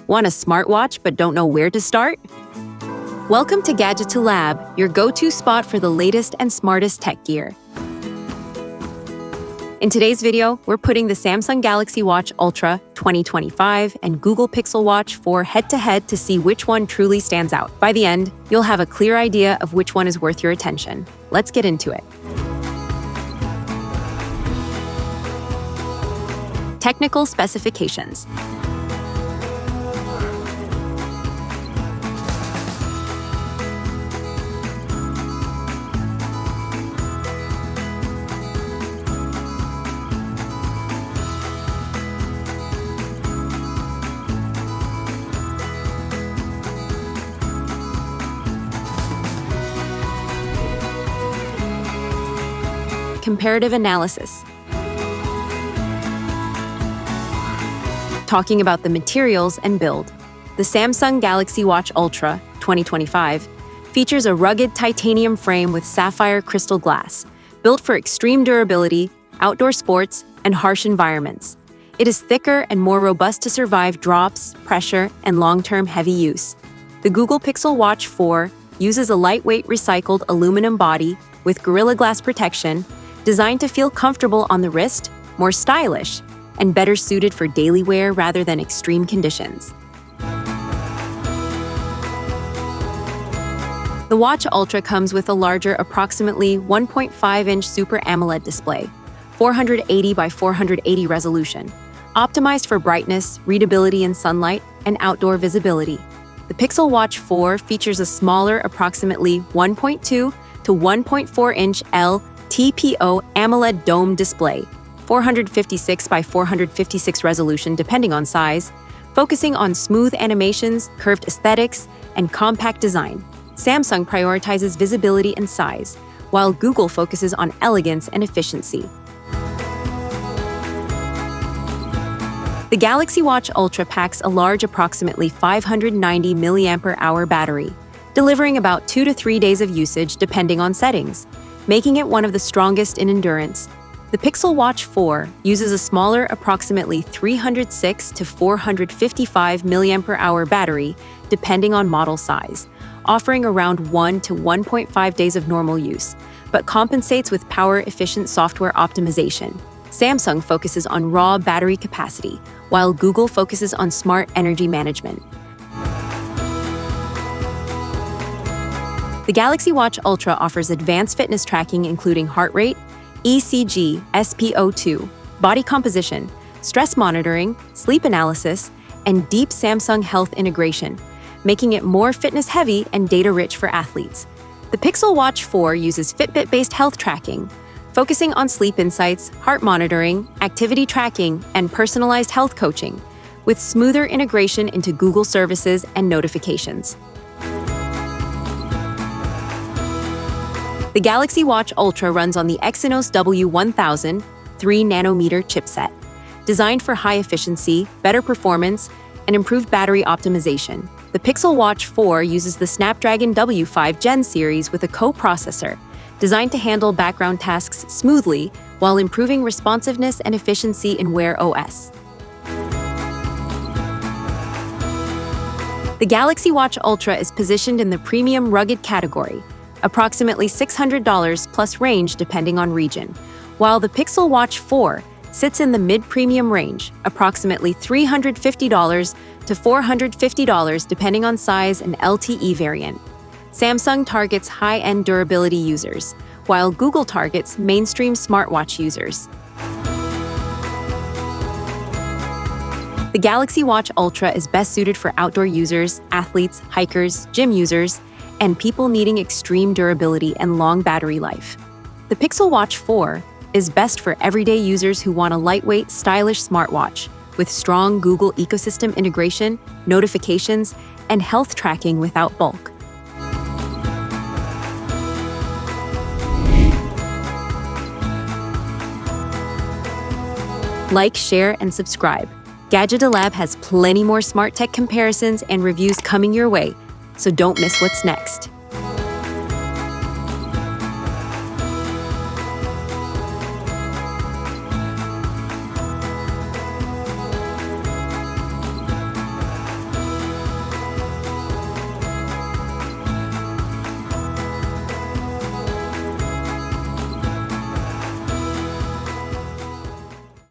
Want a smartwatch but don't know where to start? Welcome to Gadget to Lab, your go-to spot for the latest and smartest tech gear. In today's video, we're putting the Samsung Galaxy Watch Ultra 2025 and Google Pixel Watch 4 head-to-head to see which one truly stands out. By the end, you'll have a clear idea of which one is worth your attention. Let's get into it. Technical specifications. Comparative analysis. Talking about the materials and build. The Samsung Galaxy Watch Ultra 2025 features a rugged titanium frame with sapphire crystal glass, built for extreme durability, outdoor sports, and harsh environments. It is thicker and more robust to survive drops, pressure, and long-term heavy use. The Google Pixel Watch 4 uses a lightweight recycled aluminum body with Gorilla Glass protection, designed to feel comfortable on the wrist, more stylish, and better suited for daily wear rather than extreme conditions. The Watch Ultra comes with a larger, approximately 1.5-inch Super AMOLED display, 480 by 480 resolution, optimized for brightness, readability in sunlight, and outdoor visibility. The Pixel Watch 4 features a smaller, approximately 1.2 to 1.4-inch LTPO AMOLED dome display, 456 by 456 resolution depending on size, focusing on smooth animations, curved aesthetics, and compact design. Samsung prioritizes visibility and size, while Google focuses on elegance and efficiency. The Galaxy Watch Ultra packs a large, approximately 590 mAh battery, delivering about 2 to 3 days of usage depending on settings, making it one of the strongest in endurance. The Pixel Watch 4 uses a smaller, approximately 306 to 455 mAh battery, depending on model size, offering around 1 to 1.5 days of normal use, but compensates with power-efficient software optimization. Samsung focuses on raw battery capacity, while Google focuses on smart energy management. The Galaxy Watch Ultra offers advanced fitness tracking including heart rate, ECG, SpO2, body composition, stress monitoring, sleep analysis, and deep Samsung Health integration, making it more fitness-heavy and data-rich for athletes. The Pixel Watch 4 uses Fitbit-based health tracking, focusing on sleep insights, heart monitoring, activity tracking, and personalized health coaching, with smoother integration into Google services and notifications. The Galaxy Watch Ultra runs on the Exynos W1000 3nm chipset, designed for high efficiency, better performance, and improved battery optimization. The Pixel Watch 4 uses the Snapdragon W5 Gen series with a co-processor, designed to handle background tasks smoothly while improving responsiveness and efficiency in Wear OS. The Galaxy Watch Ultra is positioned in the premium rugged category, approximately $600 plus range depending on region, while the Pixel Watch 4 sits in the mid-premium range, approximately $350 to $450 depending on size and LTE variant. Samsung targets high-end durability users, while Google targets mainstream smartwatch users. The Galaxy Watch Ultra is best suited for outdoor users, athletes, hikers, gym users, and people needing extreme durability and long battery life. The Pixel Watch 4 is best for everyday users who want a lightweight, stylish smartwatch with strong Google ecosystem integration, notifications, and health tracking without bulk. Like, share, and subscribe. Gadget Lab has plenty more smart tech comparisons and reviews coming your way, so don't miss what's next.